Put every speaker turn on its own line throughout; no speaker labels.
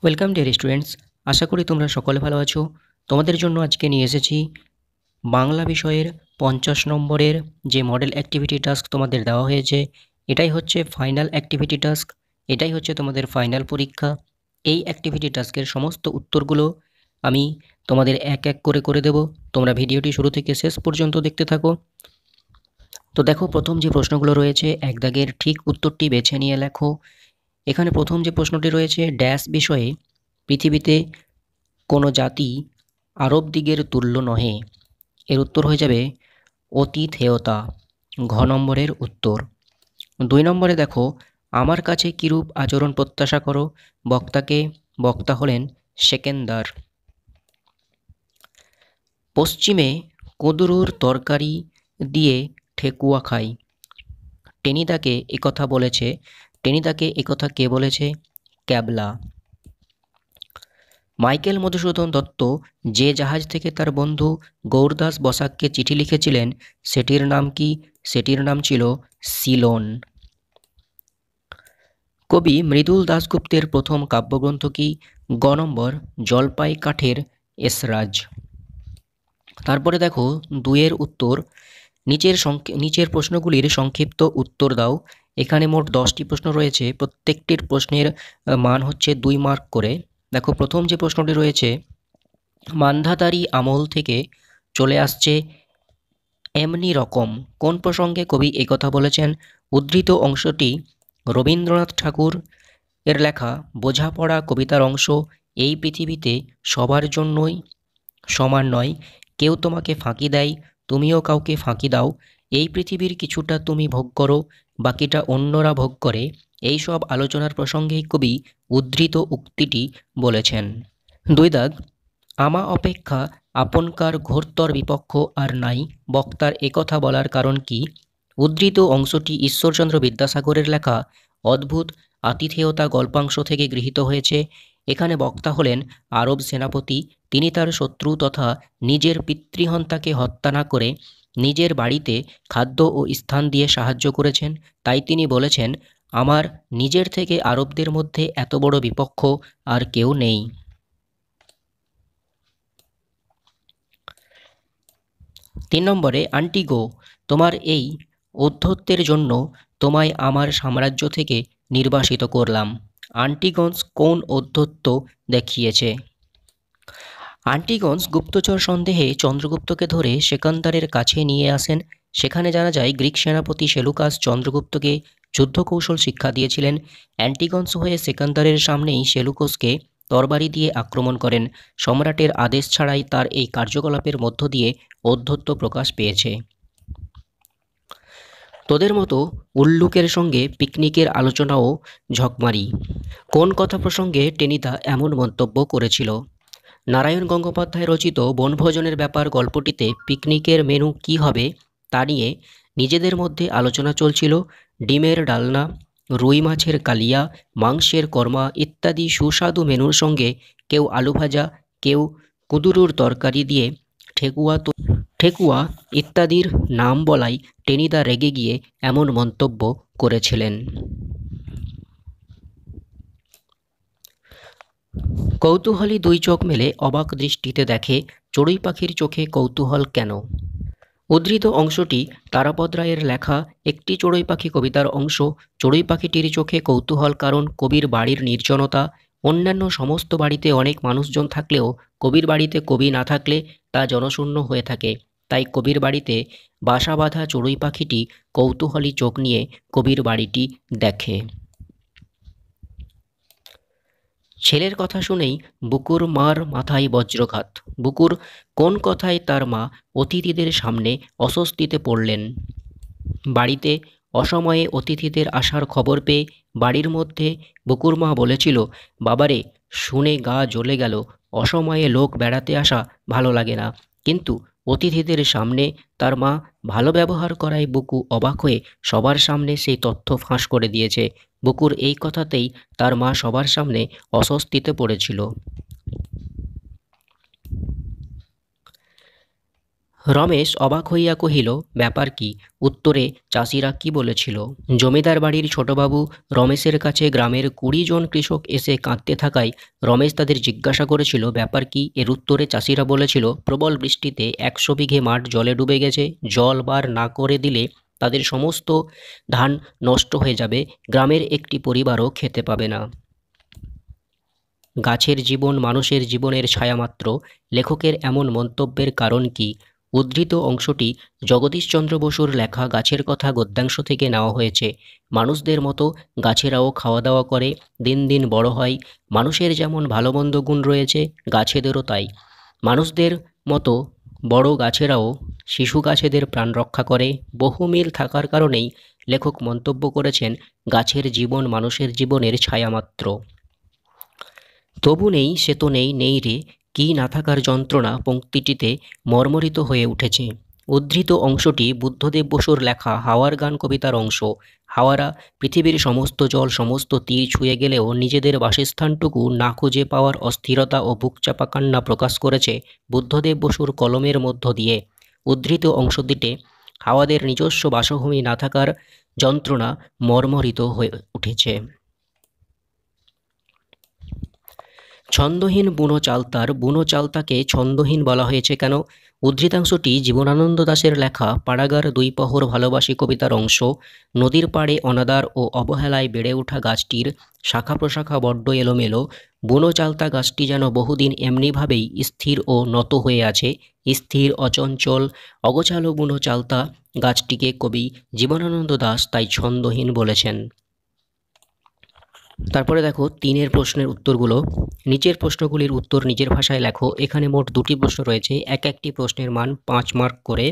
Welcome dear students, আশা করি তোমরা সকলে ভালো আছো। তোমাদের জন্য আজকে নিয়ে এসেছি বাংলা বিষয়ের 50 নম্বরের যে মডেল অ্যাক্টিভিটি টাস্ক তোমাদের দেওয়া হয়েছে। এটাই হচ্ছে ফাইনাল অ্যাক্টিভিটি টাস্ক, এটাই হচ্ছে তোমাদের ফাইনাল পরীক্ষা। এই অ্যাক্টিভিটি টাস্কের সমস্ত উত্তরগুলো আমি তোমাদের এক এক করে করে দেব। তোমরা ভিডিওটি শুরু থেকে শেষ পর্যন্ত দেখতে থাকো। তো দেখো, প্রথম যে প্রশ্নগুলো রয়েছে এক দাগের ঠিক উত্তরটি বেছে নিয়ে লেখো। এখানে প্রথম যে প্রশ্নটি রয়েছে, ড্যাশ বিষয়ে পৃথিবীতে কোনো জাতি আরব দিগের তুল্য নহে। এর উত্তর হয়ে যাবে অতিথেয়তা, ঘ নম্বরের উত্তর। 2 নম্বরে দেখো, আমার কাছে কিরূপ আচরণ প্রত্যাশা করো। বক্তা হলেন সেকেন্দার। পশ্চিমে কুঁদরুর তরকারি দিয়ে ঠেকুয়া খাই। টেনিদাকে একথা কে বলেছে? ক্যাবলা। মাইকেল মধুসূদন দত্ত যে জাহাজ থেকে তার বন্ধু গৌরদাস বসাককে চিঠি লিখেছিলেন সেটির নাম কি? সেটির নাম ছিল সিলোন। কবি মৃদুল দাশগুপ্তের প্রথম কাব্যগ্রন্থ কি? গ নম্বর, জলপাই কাঠের এসরাজ। তারপরে দেখো 2 এর উত্তর, নিচের প্রশ্নগুলির সংক্ষিপ্ত উত্তর দাও। এখানে মোট 10টি প্রশ্ন রয়েছে, প্রত্যেকটির প্রশ্নের মান হচ্ছে 2 মার্ক করে। দেখো, প্রথম যে প্রশ্নটি রয়েছে, মান্ধাতারি আমল থেকে চলে আসছে এমনি রকম, কোন প্রসঙ্গে কবি একথা বলেছেন? উদ্ধৃত অংশটি রবীন্দ্রনাথ ঠাকুর এর লেখা বোঝাপড়া কবিতার অংশ। এই পৃথিবীতে সবার জন্যই সমান নয়, কেউ তোমাকে ফাঁকি দেয়, তুমিও কাউকে ফাঁকি দাও। এই পৃথিবীর কিছুটা তুমি ভোগ করো, বাকিটা অন্যরা ভোগ করে। এই সব আলোচনার প্রসঙ্গেই কবি উদ্ধৃত উক্তিটি বলেছেন। 2 দাগ, আমা অপেক্ষা আপনকার ঘোরতর বিপক্ষ আর নাই, বক্তার একথা বলার কারণ কি? উদ্ধৃত অংশটি ঈশ্বরচন্দ্র বিদ্যাসাগরের লেখা অদ্ভুত আতিথেয়তা গল্পাংশ থেকে গৃহীত হয়েছে। এখানে বক্তা হলেন আরব সেনাপতি। তিনি তার শত্রু তথা নিজের পিতৃহন্তাকে হত্যা না করে নিজের বাড়িতে খাদ্য ও স্থান দিয়ে সাহায্য করেছেন। তাই তিনি বলেছেন, আমার নিজের থেকে আরবদের মধ্যে এত বড় বিপক্ষ আর কেউ নেই। 3 নম্বরে, আন্টিগো, তোমার এই ঔদ্ধত্যের জন্য তোমায় আমার সাম্রাজ্য থেকে নির্বাসিত করলাম। আন্টিগন্স কোন ঔদ্ধত্য দেখিয়েছে? আন্টিগন্স গুপ্তচর সন্দেহে চন্দ্রগুপ্তকে ধরে সেকান্দারের কাছে নিয়ে আসেন। সেখানে জানা যায় গ্রিক সেনাপতি সেলুকাস চন্দ্রগুপ্তকে যুদ্ধকৌশল শিক্ষা দিয়েছিলেন। অ্যান্টিগন্স হয়ে সেকান্দারের সামনেই সেলুকাসকে তরবারি দিয়ে আক্রমণ করেন। সম্রাটের আদেশ ছাড়াই তার এই কার্যকলাপের মধ্য দিয়ে ঔদ্ধত্য প্রকাশ পেয়েছে। তোদের মতো উল্লুকের সঙ্গে পিকনিকের আলোচনাও ঝকমারি। কোন কথা প্রসঙ্গে টেনিদা এমন মন্তব্য করেছিল? নারায়ণ গঙ্গোপাধ্যায় রচিত বনভোজনের ব্যাপার গল্পটিতে পিকনিকের মেনু কী হবে তা নিয়ে নিজেদের মধ্যে আলোচনা চলছিল। ডিমের ডালনা, রুই মাছের কালিয়া, মাংসের কর্মা ইত্যাদি সুস্বাদু মেনুর সঙ্গে কেউ আলু ভাজা, কেউ কুঁদরুর তরকারি দিয়ে ঠেকুয়া ইত্যাদির নাম বলায় টেনিদা রেগে গিয়ে এমন মন্তব্য করেছিলেন। কৌতূহলী 2 চোখ মেলে অবাক দৃষ্টিতে দেখে, চড়ুই পাখির চোখে কৌতূহল কেন? উদ্ধৃত অংশটি তারাপদ রায়ের লেখা একটি চড়ুই পাখি কবিতার অংশ। চড়ুই পাখিটির চোখে কৌতূহল কারণ কবির বাড়ির নির্জনতা। অন্যান্য সমস্ত বাড়িতে অনেক মানুষজন থাকলেও কবির বাড়িতে কবি না থাকলে তা জনশূন্য হয়ে থাকে। তাই কবির বাড়িতে বাসা বাঁধা চড়ুই পাখিটি কৌতূহলী চোখ নিয়ে কবির বাড়িটি দেখে। ছেলের কথা শুনেই বুকুর মার মাথায় বজ্রঘাত। বুকুর কোন কথায় তার মা অতিথিদের সামনে অস্বস্তিতে পড়লেন? বাড়িতে অসময়ে অতিথিদের আসার খবর পেয়ে বাড়ির মধ্যে বুকুর মা বলেছিল, বাবারে, শুনে গা জ্বলে গেল, অসময়ে লোক বেড়াতে আসা ভালো লাগে না। কিন্তু অতিথিদের সামনে তার মা ভালো ব্যবহার করায় বুকু অবাক হয়ে সবার সামনে সেই তথ্য ফাঁস করে দিয়েছে। বুকুর এই কথাতেই তার মা সবার সামনে অস্বস্তিতে পড়েছিল। রমেশ অবাক হইয়া কহিল, ব্যাপার কি? উত্তরে চাষিরা কি বলেছিল। জমিদার বাড়ির ছোটবাবু রমেশের কাছে গ্রামের 20 জন কৃষক এসে কাঁদতে থাকায় রমেশ তাদের জিজ্ঞাসা করেছিল, ব্যাপার কি? এর উত্তরে চাষিরা বলেছিল, প্রবল বৃষ্টিতে 100 বিঘে মাঠ জলে ডুবে গেছে, জল বার না করে দিলে তাদের সমস্ত ধান নষ্ট হয়ে যাবে, গ্রামের একটি পরিবারও খেতে পাবে না। গাছের জীবন মানুষের জীবনের ছায়ামাত্র। লেখকের এমন মন্তব্যের কারণ কি? উদ্ধৃত অংশটি জগদীশচন্দ্র বসুর লেখা গাছের কথা গদ্যাংশ থেকে নেওয়া হয়েছে। মানুষদের মতো গাছেরাও খাওয়া দাওয়া করে, দিন দিন বড় হয়। মানুষের যেমন ভালো মন্দ গুণ রয়েছে, গাছেদেরও তাই। মানুষদের মতো বড় গাছেরাও শিশু গাছেদের প্রাণ রক্ষা করে। বহু মিল থাকার কারণেই লেখক মন্তব্য করেছেন, গাছের জীবন মানুষের জীবনের ছায়ামাত্র। তবু নেই সে তো নেই, নেই রে, কি না থাকার যন্ত্রণা পংক্তিটিতে মর্মরিত হয়ে উঠেছে। উদ্ধৃত অংশটি বুদ্ধদেব বসুর লেখা হাওয়ার গান কবিতার অংশ। হাওয়ারা পৃথিবীর সমস্ত জল সমস্ত তীর ছুঁয়ে গেলেও নিজেদের বাসস্থানটুকু না খুঁজে পাওয়ার অস্থিরতা ও বুকচাপা কান্না প্রকাশ করেছে বুদ্ধদেব বসুর কলমের মধ্য দিয়ে। উদ্ধৃত অংশটিতে হাওয়াদের নিজস্ব বাসভূমি না থাকার যন্ত্রণা মর্মরিত হয়ে উঠেছে। ছন্দহীন বুনো চালতার, বুনো চালতাকে ছন্দহীন বলা হয়েছে কেন? উদ্ধৃতাংশটি জীবনানন্দ দাশের লেখা পাড়াগার 2 প্রহর ভালোবাসি কবিতার অংশ। নদীর পাড়ে অনাদার ও অবহেলায় বেড়ে ওঠা গাছটির শাখা প্রশাখা বড্ড এলোমেলো। বুনো চালতা গাছটি যেন বহুদিন এমনিভাবেই স্থির ও নত হয়ে আছে। স্থির, অচঞ্চল, অগোছালো বুনো চালতা গাছটিকে কবি জীবনানন্দ দাশ তাই ছন্দহীন বলেছেন। তারপরে দেখো 3 প্রশ্নের উত্তরগুলো। নিচের প্রশ্নগুলির উত্তর নিজের ভাষায় লেখো। এখানে মোট 2টি প্রশ্ন রয়েছে, এক একটি প্রশ্নের মান 5 মার্ক করে।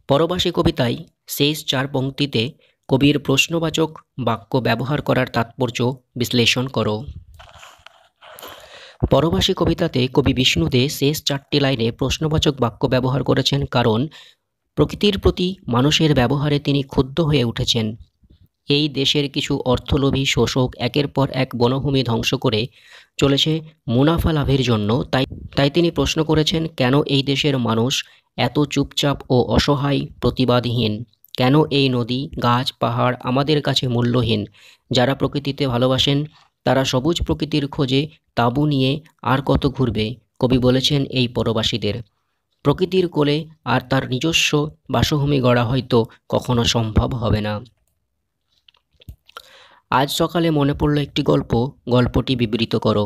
পরবাসী কবিতায় শেষ 4 পংক্তিতে কবির প্রশ্নবাচক বাক্য ব্যবহার করার তাৎপর্য বিশ্লেষণ করো। পরবাসী কবিতাতে কবি বিষ্ণুদে শেষ 4টি লাইনে প্রশ্নবাচক বাক্য ব্যবহার করেছেন, কারণ প্রকৃতির প্রতি মানুষের ব্যবহারে তিনি ক্ষুব্ধ হয়ে উঠেছেন। এই দেশের কিছু অর্থলোভী শোষক একের পর এক বনভূমি ধ্বংস করে চলেছে মুনাফা লাভের জন্য। তাই তিনি প্রশ্ন করেছেন, কেন এই দেশের মানুষ এত চুপচাপ ও অসহায়, প্রতিবাদহীন? কেন এই নদী, গাছ, পাহাড় আমাদের কাছে মূল্যহীন? যারা প্রকৃতিতে ভালোবাসেন তারা সবুজ প্রকৃতির খোঁজে তাঁবু নিয়ে আর কত ঘুরবে? কবি বলেছেন এই পরবাসীদের। প্রকৃতির কোলে আর তার নিজস্ব বাসভূমি গড়া হয়তো কখনো সম্ভব হবে না। আজ সকালে মনে পড়ল একটি গল্প, গল্পটি বিবৃত করো।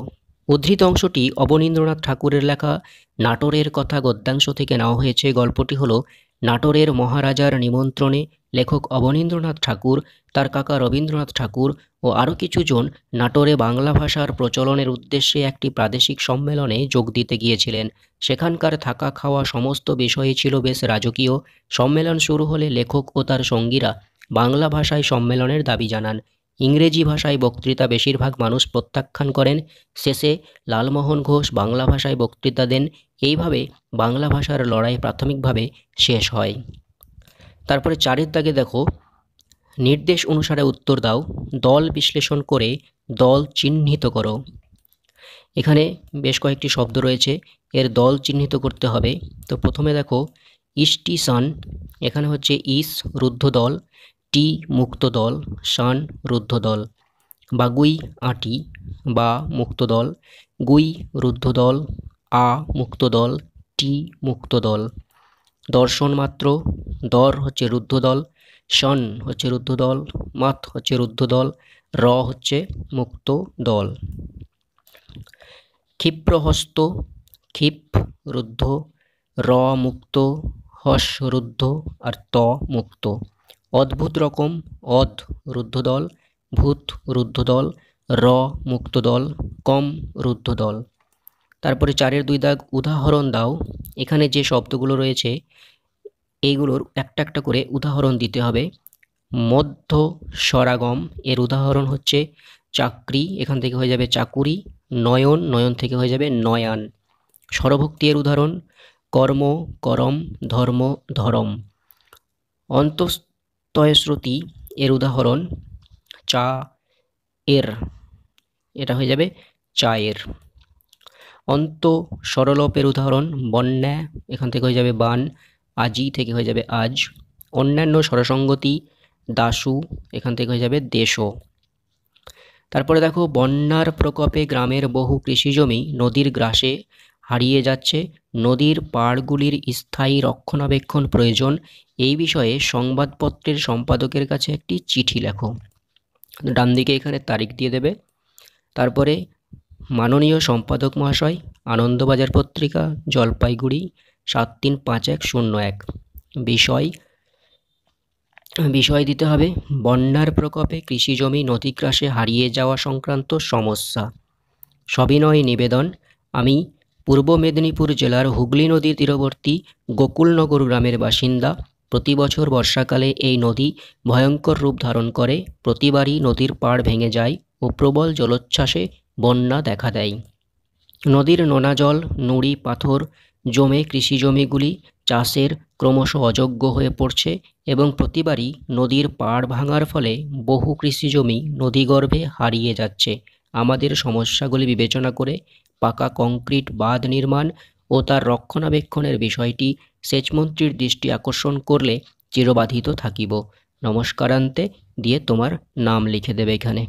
উদ্ধৃত অংশটি অবনীন্দ্রনাথ ঠাকুরের লেখা নাটোরের কথা গদ্যাংশ থেকে নেওয়া হয়েছে। গল্পটি হলো, নাটোরের মহারাজার নিমন্ত্রণে লেখক অবনীন্দ্রনাথ ঠাকুর, তার কাকা রবীন্দ্রনাথ ঠাকুর ও আরও কিছুজন নাটোরে বাংলা ভাষার প্রচলনের উদ্দেশ্যে একটি প্রাদেশিক সম্মেলনে যোগ দিতে গিয়েছিলেন। সেখানকার থাকা খাওয়া সমস্ত বিষয়ই ছিল বেশ রাজকীয়। সম্মেলন শুরু হলে লেখক ও তার সঙ্গীরা বাংলা ভাষায় সম্মেলনের দাবি জানান। ইংরেজি ভাষায় বক্তৃতা বেশিরভাগ মানুষ প্রত্যাখ্যান করেন। শেষে লালমোহন ঘোষ বাংলা ভাষায় বক্তৃতা দেন। এইভাবে বাংলা ভাষার লড়াই প্রাথমিকভাবে শেষ হয়। তারপরে 4 দাগে দেখো, নির্দেশ অনুসারে উত্তর দাও। দল বিশ্লেষণ করে দল চিহ্নিত করো। এখানে বেশ কয়েকটি শব্দ রয়েছে, এর দল চিহ্নিত করতে হবে। তো প্রথমে দেখো ইস্টিশন, এখানে হচ্ছে ইস রুদ্ধ দল, টি মুক্ত দল, শান রুদ্ধ দল। বাগুই আটি বা মুক্ত দল, গুই রুদ্ধ দল, আ মুক্ত দল, টি মুক্ত দল। দর্শন মাত্র, দর হচ্ছে রুদ্ধ দল, শন হচ্ছে রুদ্ধ দল, মাত হচ্ছে রুদ্ধ দল, র হচ্ছে মুক্ত দল। ক্ষিপ্রহস্ত, ক্ষিপ রুদ্ধ, র মুক্ত, হস রুদ্ধ আর ত মুক্ত। অদ্ভুত রকম, অধ রুদ্ধ দল, ভূত রুদ্ধ দল, র মুক্ত দল, কম রুদ্ধ দল। তারপরে 4 2 দাগ উদাহরণ দাও। এখানে যে শব্দগুলো রয়েছে এইগুলোর একটা একটা করে উদাহরণ দিতে হবে। মধ্য স্বরাগম, এর উদাহরণ হচ্ছে চাকরি, এখান থেকে হয়ে যাবে চাকুরি। নয়ন, নয়ন থেকে হয়ে যাবে নয়ান। স্বরভক্তি এর উদাহরণ কর্ম, করম, ধর্ম, ধরম। অন্তস্তয়শ্রুতি এর উদাহরণ চা এর, এটা হয়ে যাবে চায়ের। অন্ত সরলোপের উদাহরণ বন্যা, এখান থেকে হয়ে যাবে বান, আজি থেকে হয়ে যাবে আজ। অন্যান্য স্বরসঙ্গতি দাশু, এখান থেকে হয়ে যাবে দেশো। তারপরে দেখো বন্যার প্রকোপে গ্রামের বহু কৃষিজমি নদীর গ্রাসে হারিয়ে যাচ্ছে, নদীর পাড়গুলির স্থায়ী রক্ষণাবেক্ষণ প্রয়োজন। এই বিষয়ে সংবাদপত্রের সম্পাদকের কাছে একটি চিঠি লেখো। ডান দিকে এখানে তারিখ দিয়ে দেবে। তারপরে মাননীয় সম্পাদক মহাশয়, আনন্দবাজার পত্রিকা, জলপাইগুড়ি 735101। বিষয় দিতে হবে বন্যার প্রকোপে কৃষিজমি নদীগ্রাসে হারিয়ে যাওয়া সংক্রান্ত সমস্যা। সবিনয় নিবেদন, আমি পূর্ব মেদিনীপুর জেলার হুগলি নদীর তীরবর্তী গোকুলনগর গ্রামের বাসিন্দা। প্রতি বছর বর্ষাকালে এই নদী ভয়ঙ্কর রূপ ধারণ করে, প্রতিবারই নদীর পাড় ভেঙে যায় ও প্রবল জলোচ্ছ্বাসে বন্যা দেখা দেয়। নদীর নোনা জল, নুড়ি পাথর জমে কৃষিজমিগুলি চাষের ক্রমশ অযোগ্য হয়ে পড়ছে এবং প্রতিবারই নদীর পাড় ভাঙার ফলে বহু কৃষিজমি নদীগর্ভে হারিয়ে যাচ্ছে। আমাদের সমস্যাগুলি বিবেচনা করে পাকা কংক্রিট বাঁধ নির্মাণ ও তার রক্ষণাবেক্ষণের বিষয়টি সেচমন্ত্রীর দৃষ্টি আকর্ষণ করলে চিরবাধিত থাকিব। নমস্কারান্তে দিয়ে তোমার নাম লিখে দেবে এখানে।